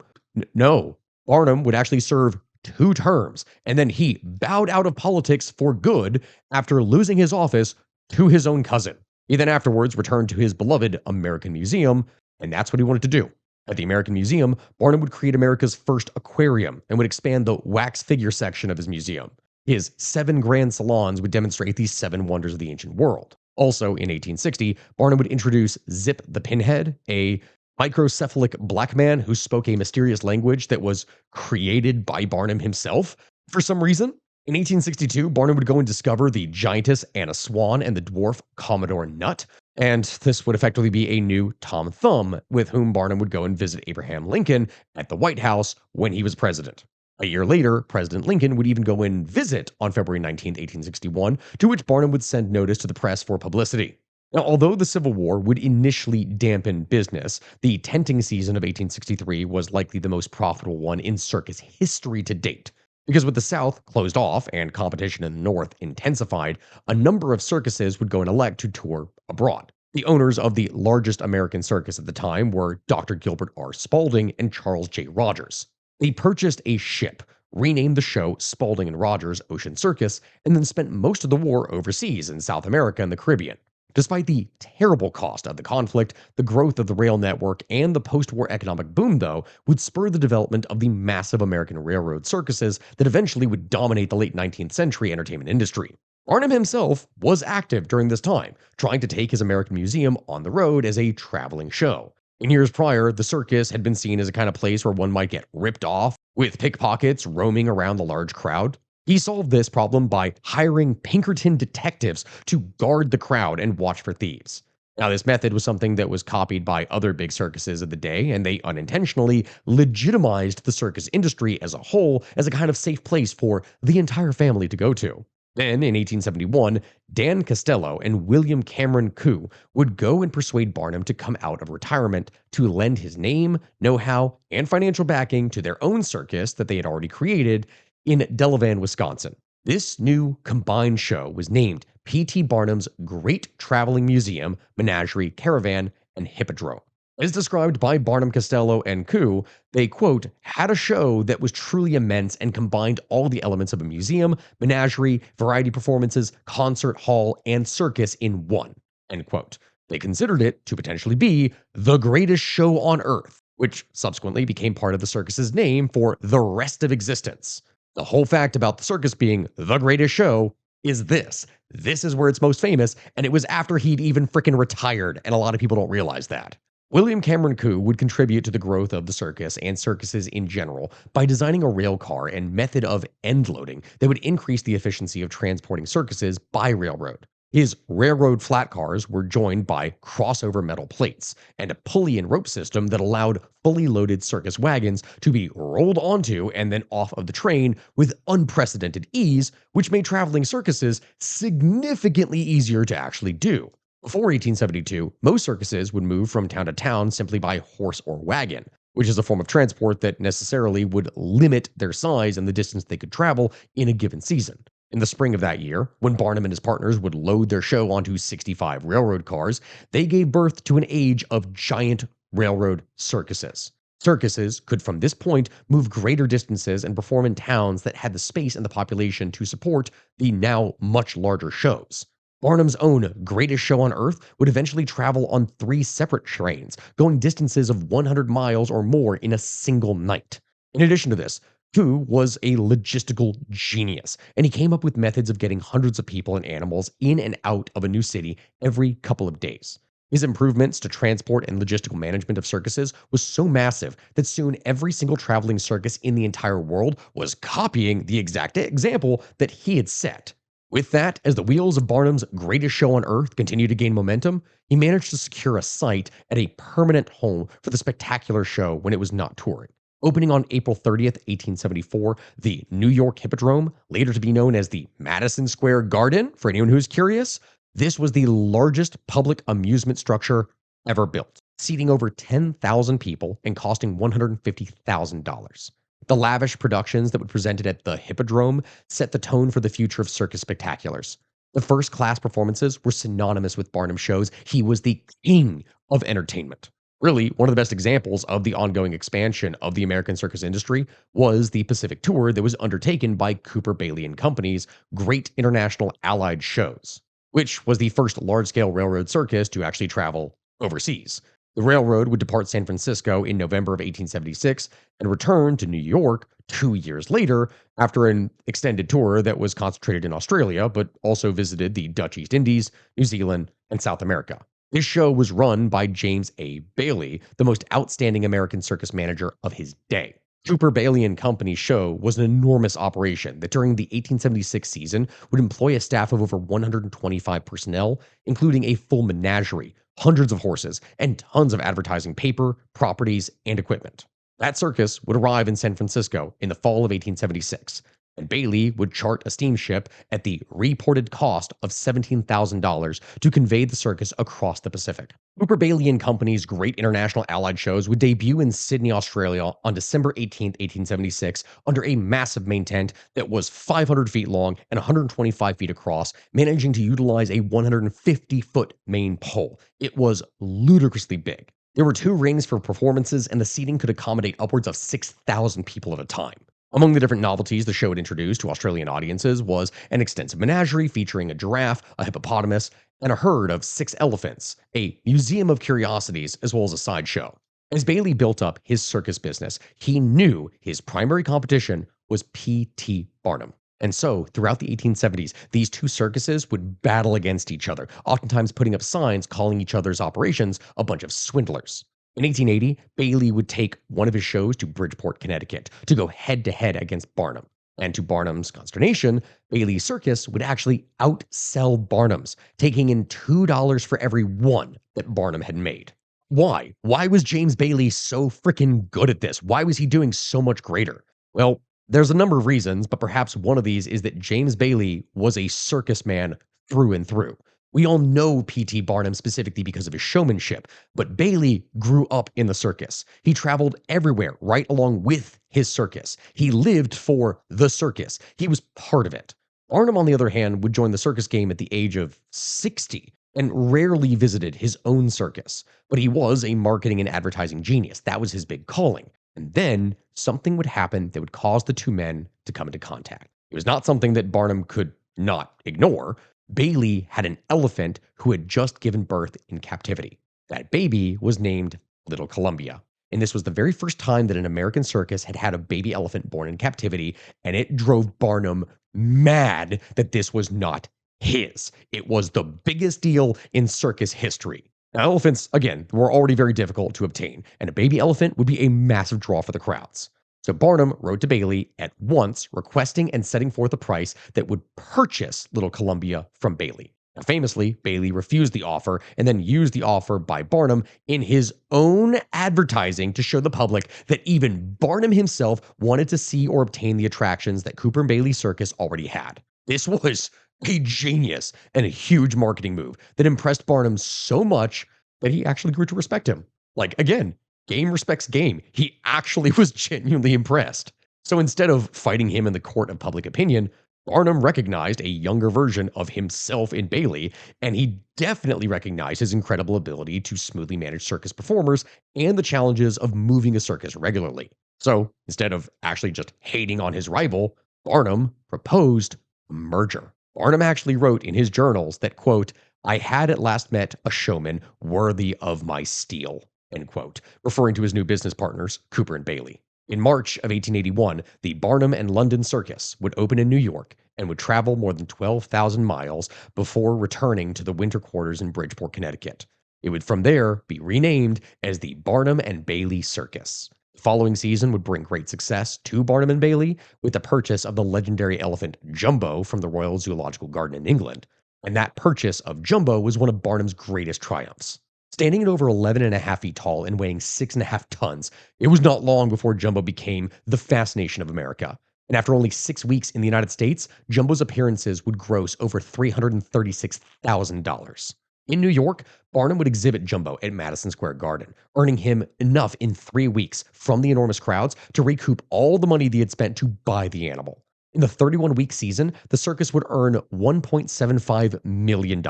No. Barnum would actually serve 2 terms, and then he bowed out of politics for good after losing his office to his own cousin. He then afterwards returned to his beloved American Museum, and that's what he wanted to do. At the American Museum, Barnum would create America's first aquarium and would expand the wax figure section of his museum. His 7 grand salons would demonstrate these 7 wonders of the ancient world. Also, in 1860, Barnum would introduce Zip the Pinhead, a microcephalic black man who spoke a mysterious language that was created by Barnum himself for some reason. In 1862, Barnum would go and discover the giantess Anna Swan and the dwarf Commodore Nutt, and this would effectively be a new Tom Thumb, with whom Barnum would go and visit Abraham Lincoln at the White House when he was president. A year later, President Lincoln would even go and visit on February 19, 1861, to which Barnum would send notice to the press for publicity. Now, although the Civil War would initially dampen business, the tenting season of 1863 was likely the most profitable one in circus history to date. Because with the South closed off and competition in the North intensified, a number of circuses would go and elect to tour abroad. The owners of the largest American circus at the time were Dr. Gilbert R. Spaulding and Charles J. Rogers. They purchased a ship, renamed the show Spaulding and Rogers Ocean Circus, and then spent most of the war overseas in South America and the Caribbean. Despite the terrible cost of the conflict, the growth of the rail network and the post-war economic boom, though, would spur the development of the massive American railroad circuses that eventually would dominate the late 19th century entertainment industry. Barnum himself was active during this time, trying to take his American Museum on the road as a traveling show. In years prior, the circus had been seen as a kind of place where one might get ripped off, with pickpockets roaming around the large crowd. He solved this problem by hiring Pinkerton detectives to guard the crowd and watch for thieves. Now, this method was something that was copied by other big circuses of the day, and they unintentionally legitimized the circus industry as a whole as a kind of safe place for the entire family to go to. Then, in 1871, Dan Costello and William Cameron Coup would go and persuade Barnum to come out of retirement to lend his name, know-how, and financial backing to their own circus that they had already created in Delavan, Wisconsin. This new combined show was named P.T. Barnum's Great Traveling Museum, Menagerie, Caravan, and Hippodrome. As described by Barnum, Costello, and Coup, they, quote, had a show that was truly immense and combined all the elements of a museum, menagerie, variety performances, concert hall, and circus in one, end quote. They considered it to potentially be the greatest show on earth, which subsequently became part of the circus's name for the rest of existence. The whole fact about the circus being the greatest show is this. This is where it's most famous, and it was after he'd even frickin' retired, and a lot of people don't realize that. William Cameron Coup would contribute to the growth of the circus and circuses in general by designing a rail car and method of end loading that would increase the efficiency of transporting circuses by railroad. His railroad flat cars were joined by crossover metal plates and a pulley and rope system that allowed fully loaded circus wagons to be rolled onto and then off of the train with unprecedented ease, which made traveling circuses significantly easier to actually do. Before 1872, most circuses would move from town to town simply by horse or wagon, which is a form of transport that necessarily would limit their size and the distance they could travel in a given season. In the spring of that year, when Barnum and his partners would load their show onto 65 railroad cars, they gave birth to an age of giant railroad circuses. Circuses could from this point move greater distances and perform in towns that had the space and the population to support the now much larger shows. Barnum's own greatest show on earth would eventually travel on 3 separate trains, going distances of 100 miles or more in a single night. In addition to this, Fu was a logistical genius, and he came up with methods of getting hundreds of people and animals in and out of a new city every couple of days. His improvements to transport and logistical management of circuses was so massive that soon every single traveling circus in the entire world was copying the exact example that he had set. With that, as the wheels of Barnum's greatest show on earth continued to gain momentum, he managed to secure a site at a permanent home for the spectacular show when it was not touring. Opening on April 30th, 1874, the New York Hippodrome, later to be known as the Madison Square Garden, for anyone who's curious, this was the largest public amusement structure ever built, seating over 10,000 people and costing $150,000. The lavish productions that were presented at the Hippodrome set the tone for the future of circus spectaculars. The first-class performances were synonymous with Barnum shows. He was the king of entertainment. Really, one of the best examples of the ongoing expansion of the American circus industry was the Pacific Tour that was undertaken by Cooper Bailey and Company's Great International Allied Shows, which was the first large-scale railroad circus to actually travel overseas. The railroad would depart San Francisco in November of 1876 and return to New York 2 years later after an extended tour that was concentrated in Australia, but also visited the Dutch East Indies, New Zealand, and South America. This show was run by James A. Bailey, the most outstanding American circus manager of his day. Cooper Bailey and Company's show was an enormous operation that during the 1876 season would employ a staff of over 125 personnel, including a full menagerie, hundreds of horses, and tons of advertising paper, properties, and equipment. That circus would arrive in San Francisco in the fall of 1876, and Bailey would chart a steamship at the reported cost of $17,000 to convey the circus across the Pacific. Cooper Bailey and Company's great international allied shows would debut in Sydney, Australia on December 18th, 1876, under a massive main tent that was 500 feet long and 125 feet across, managing to utilize a 150-foot main pole. It was ludicrously big. There were two rings for performances, and the seating could accommodate upwards of 6,000 people at a time. Among the different novelties the show had introduced to Australian audiences was an extensive menagerie featuring a giraffe, a hippopotamus, and a herd of 6 elephants, a museum of curiosities, as well as a sideshow. As Bailey built up his circus business, he knew his primary competition was P.T. Barnum. And so, throughout the 1870s, these two circuses would battle against each other, oftentimes putting up signs calling each other's operations a bunch of swindlers. In 1880, Bailey would take one of his shows to Bridgeport, Connecticut, to go head to head against Barnum. And to Barnum's consternation, Bailey's circus would actually outsell Barnum's, taking in $2 for every one that Barnum had made. Why? Why was James Bailey so freaking good at this? Why was he doing so much greater? Well, there's a number of reasons, but perhaps one of these is that James Bailey was a circus man through and through. We all know P.T. Barnum specifically because of his showmanship, but Bailey grew up in the circus. He traveled everywhere right along with his circus. He lived for the circus. He was part of it. Barnum, on the other hand, would join the circus game at the age of 60 and rarely visited his own circus. But he was a marketing and advertising genius. That was his big calling. And then something would happen that would cause the two men to come into contact. It was not something that Barnum could not ignore. Bailey had an elephant who had just given birth in captivity. That baby was named Little Columbia. And this was the very first time that an American circus had had a baby elephant born in captivity, and it drove Barnum mad that this was not his. It was the biggest deal in circus history. Now, elephants, again, were already very difficult to obtain, and a baby elephant would be a massive draw for the crowds. So Barnum wrote to Bailey at once, requesting and setting forth a price that would purchase Little Columbia from Bailey. Now, famously, Bailey refused the offer and then used the offer by Barnum in his own advertising to show the public that even Barnum himself wanted to see or obtain the attractions that Cooper and Bailey Circus already had. This was a genius and a huge marketing move that impressed Barnum so much that he actually grew to respect him. Like, again, game respects game. He actually was genuinely impressed. So instead of fighting him in the court of public opinion, Barnum recognized a younger version of himself in Bailey, and he definitely recognized his incredible ability to smoothly manage circus performers and the challenges of moving a circus regularly. So instead of actually just hating on his rival, Barnum proposed a merger. Barnum actually wrote in his journals that, quote, "I had at last met a showman worthy of my steel," end quote, referring to his new business partners, Cooper and Bailey. In March of 1881, the Barnum and London Circus would open in New York and would travel more than 12,000 miles before returning to the winter quarters in Bridgeport, Connecticut. It would from there be renamed as the Barnum and Bailey Circus. The following season would bring great success to Barnum and Bailey with the purchase of the legendary elephant Jumbo from the Royal Zoological Garden in England. And that purchase of Jumbo was one of Barnum's greatest triumphs. Standing at over 11.5 feet tall and weighing 6.5 tons, it was not long before Jumbo became the fascination of America. And after only 6 weeks in the United States, Jumbo's appearances would gross over $336,000. In New York, Barnum would exhibit Jumbo at Madison Square Garden, earning him enough in 3 weeks from the enormous crowds to recoup all the money they had spent to buy the animal. In the 31-week season, the circus would earn $1.75 million,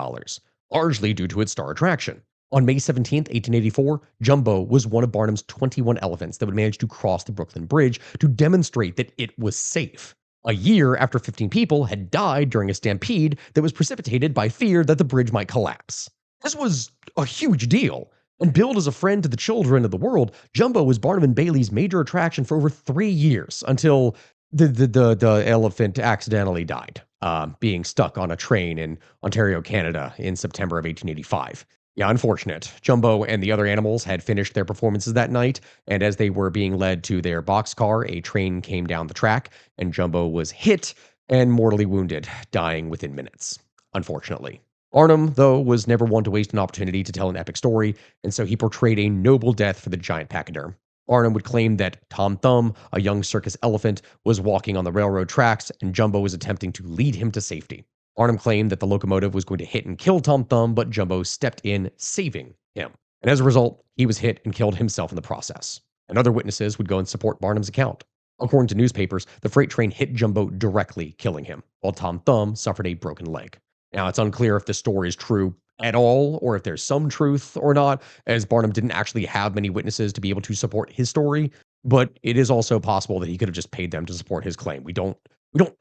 largely due to its star attraction. On May 17, 1884, Jumbo was one of Barnum's 21 elephants that would manage to cross the Brooklyn Bridge to demonstrate that it was safe. A year after 15 people had died during a stampede that was precipitated by fear that the bridge might collapse. This was a huge deal. And billed as a friend to the children of the world, Jumbo was Barnum and Bailey's major attraction for over 3 years until the elephant accidentally died, being stuck on a train in Ontario, Canada in September of 1885. Yeah, unfortunate. Jumbo and the other animals had finished their performances that night, and as they were being led to their boxcar, a train came down the track, and Jumbo was hit and mortally wounded, dying within minutes, unfortunately. Barnum, though, was never one to waste an opportunity to tell an epic story, and so he portrayed a noble death for the giant pachyderm. Barnum would claim that Tom Thumb, a young circus elephant, was walking on the railroad tracks and Jumbo was attempting to lead him to safety. Barnum claimed that the locomotive was going to hit and kill Tom Thumb, but Jumbo stepped in, saving him. And as a result, he was hit and killed himself in the process. And other witnesses would go and support Barnum's account. According to newspapers, the freight train hit Jumbo directly, killing him, while Tom Thumb suffered a broken leg. Now, it's unclear if this story is true at all or if there's some truth or not, as Barnum didn't actually have many witnesses to be able to support his story, but it is also possible that he could have just paid them to support his claim. We don't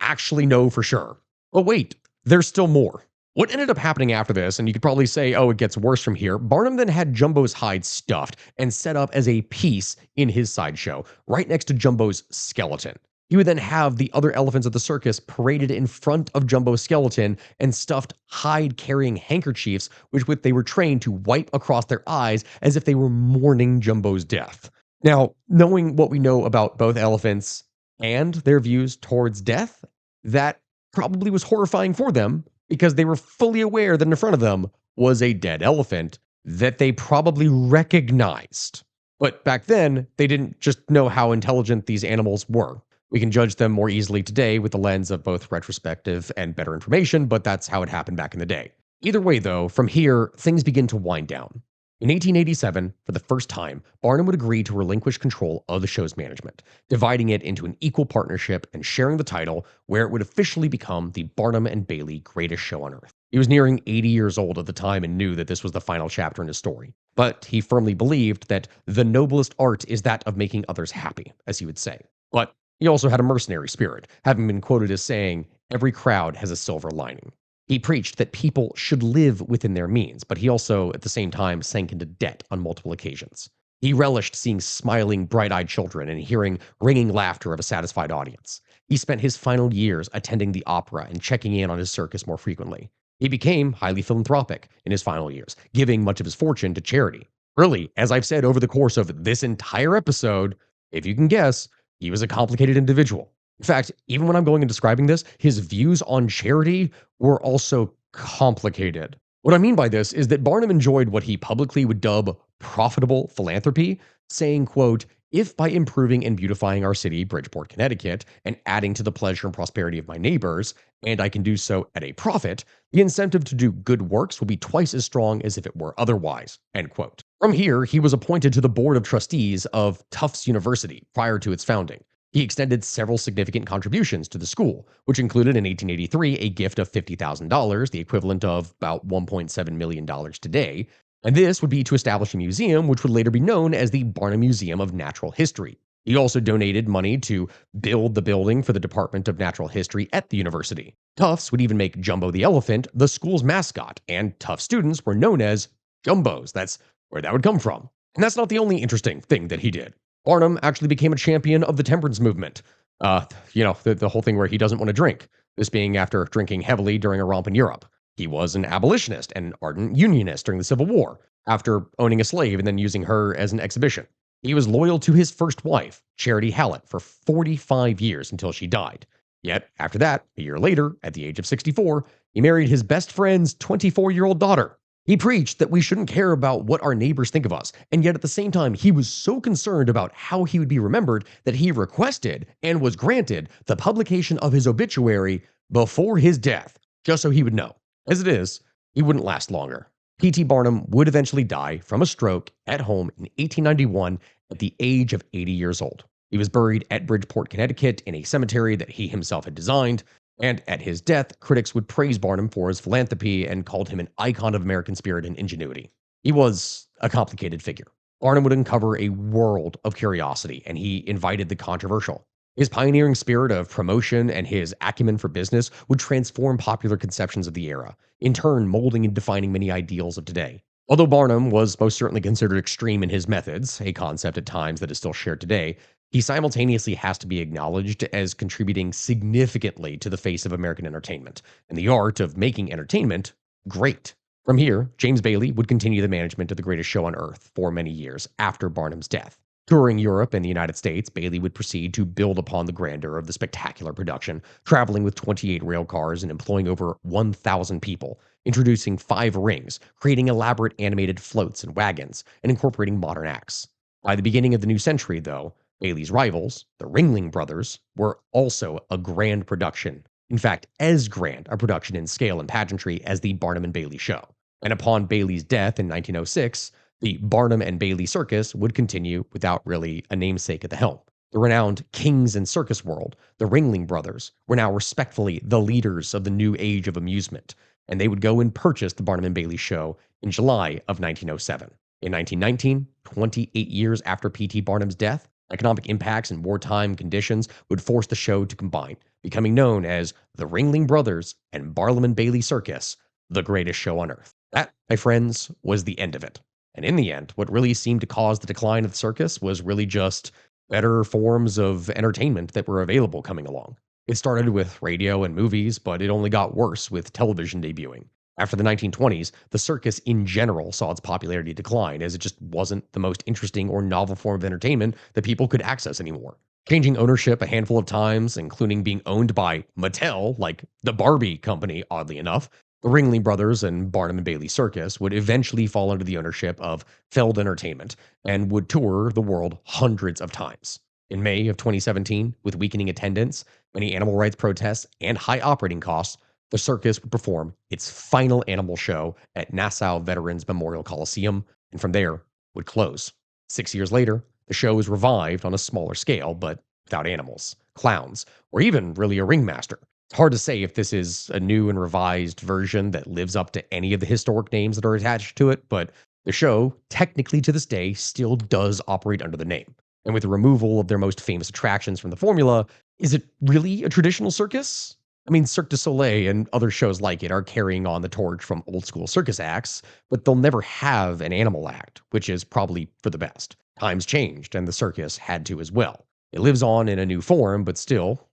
actually know for sure. But wait, there's still more. What ended up happening after this, and you could probably say, oh, it gets worse from here, Barnum then had Jumbo's hide stuffed and set up as a piece in his sideshow, right next to Jumbo's skeleton. He would then have the other elephants of the circus paraded in front of Jumbo's skeleton and stuffed hide-carrying handkerchiefs, which they were trained to wipe across their eyes as if they were mourning Jumbo's death. Now, knowing what we know about both elephants and their views towards death, that probably was horrifying for them because they were fully aware that in front of them was a dead elephant that they probably recognized. But back then, they didn't just know how intelligent these animals were. We can judge them more easily today with the lens of both retrospective and better information, but that's how it happened back in the day. Either way, though, from here, things begin to wind down. In 1887, for the first time, Barnum would agree to relinquish control of the show's management, dividing it into an equal partnership and sharing the title, where it would officially become the Barnum and Bailey Greatest Show on Earth. He was nearing 80 years old at the time and knew that this was the final chapter in his story. But he firmly believed that the noblest art is that of making others happy, as he would say. But he also had a mercenary spirit, having been quoted as saying, "Every crowd has a silver lining." He preached that people should live within their means, but he also, at the same time, sank into debt on multiple occasions. He relished seeing smiling, bright-eyed children and hearing ringing laughter of a satisfied audience. He spent his final years attending the opera and checking in on his circus more frequently. He became highly philanthropic in his final years, giving much of his fortune to charity. Really, as I've said over the course of this entire episode, if you can guess, he was a complicated individual. In fact, even when I'm going and describing this, his views on charity were also complicated. What I mean by this is that Barnum enjoyed what he publicly would dub profitable philanthropy, saying, quote, "If by improving and beautifying our city, Bridgeport, Connecticut, and adding to the pleasure and prosperity of my neighbors, and I can do so at a profit, the incentive to do good works will be twice as strong as if it were otherwise," end quote. From here, he was appointed to the board of trustees of Tufts University prior to its founding. He extended several significant contributions to the school, which included in 1883 a gift of $50,000, the equivalent of about $1.7 million today. And this would be to establish a museum, which would later be known as the Barnum Museum of Natural History. He also donated money to build the building for the Department of Natural History at the university. Tufts would even make Jumbo the elephant the school's mascot, and Tufts students were known as Jumbos. That's where that would come from. And that's not the only interesting thing that he did. Barnum actually became a champion of the temperance movement. The whole thing where he doesn't want to drink, this being after drinking heavily during a romp in Europe. He was an abolitionist and ardent unionist during the Civil War, after owning a slave and then using her as an exhibition. He was loyal to his first wife, Charity Hallett, for 45 years until she died. Yet, after that, a year later, at the age of 64, he married his best friend's 24-year-old daughter. He preached that we shouldn't care about what our neighbors think of us, and yet at the same time, he was so concerned about how he would be remembered that he requested, and was granted, the publication of his obituary before his death, just so he would know. As it is, he wouldn't last longer. P.T. Barnum would eventually die from a stroke at home in 1891 at the age of 80 years old. He was buried at Bridgeport, Connecticut, in a cemetery that he himself had designed. And at his death, critics would praise Barnum for his philanthropy and called him an icon of American spirit and ingenuity. He was a complicated figure. Barnum would uncover a world of curiosity, and he invited the controversial. His pioneering spirit of promotion and his acumen for business would transform popular conceptions of the era, in turn molding and defining many ideals of today. Although Barnum was most certainly considered extreme in his methods, a concept at times that is still shared today, he simultaneously has to be acknowledged as contributing significantly to the face of American entertainment and the art of making entertainment great. From here, James Bailey would continue the management of the greatest show on earth for many years after Barnum's death. Touring Europe and the United States, Bailey would proceed to build upon the grandeur of the spectacular production, traveling with 28 rail cars and employing over 1,000 people, introducing 5 rings, creating elaborate animated floats and wagons, and incorporating modern acts. By the beginning of the new century, though, Bailey's rivals, the Ringling Brothers, were also a grand production. In fact, as grand a production in scale and pageantry as the Barnum and Bailey show. And upon Bailey's death in 1906, the Barnum and Bailey Circus would continue without really a namesake at the helm. The renowned kings in circus world, the Ringling Brothers, were now respectfully the leaders of the new age of amusement, and they would go and purchase the Barnum and Bailey show in July of 1907. In 1919, 28 years after P.T. Barnum's death, economic impacts and wartime conditions would force the show to combine, becoming known as the Ringling Brothers and Barnum and Bailey Circus, the greatest show on earth. That, my friends, was the end of it. And in the end, what really seemed to cause the decline of the circus was really just better forms of entertainment that were available coming along. It started with radio and movies, but it only got worse with television debuting. After the 1920s, the circus in general saw its popularity decline as it just wasn't the most interesting or novel form of entertainment that people could access anymore. Changing ownership a handful of times, including being owned by Mattel, like the Barbie company, oddly enough, the Ringling Brothers and Barnum and Bailey Circus would eventually fall under the ownership of Feld Entertainment and would tour the world hundreds of times. In May of 2017, with weakening attendance, many animal rights protests, and high operating costs, the circus would perform its final animal show at Nassau Veterans Memorial Coliseum, and from there would close. 6 years later, the show was revived on a smaller scale, but without animals, clowns, or even really a ringmaster. It's hard to say if this is a new and revised version that lives up to any of the historic names that are attached to it, but the show, technically to this day, still does operate under the name. And with the removal of their most famous attractions from the formula, is it really a traditional circus? I mean, Cirque du Soleil and other shows like it are carrying on the torch from old school circus acts, but they'll never have an animal act, which is probably for the best. Times changed, and the circus had to as well. It lives on in a new form, but still,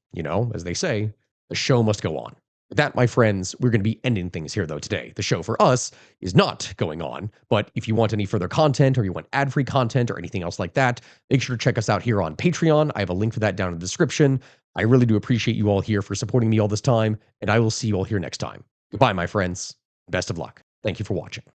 as they say, the show must go on. With that, my friends, we're going to be ending things here, though, today. The show for us is not going on, but if you want any further content or you want ad free content or anything else like that, make sure to check us out here on Patreon. I have a link for that down in the description. I really do appreciate you all here for supporting me all this time, and I will see you all here next time. Goodbye, my friends. Best of luck. Thank you for watching.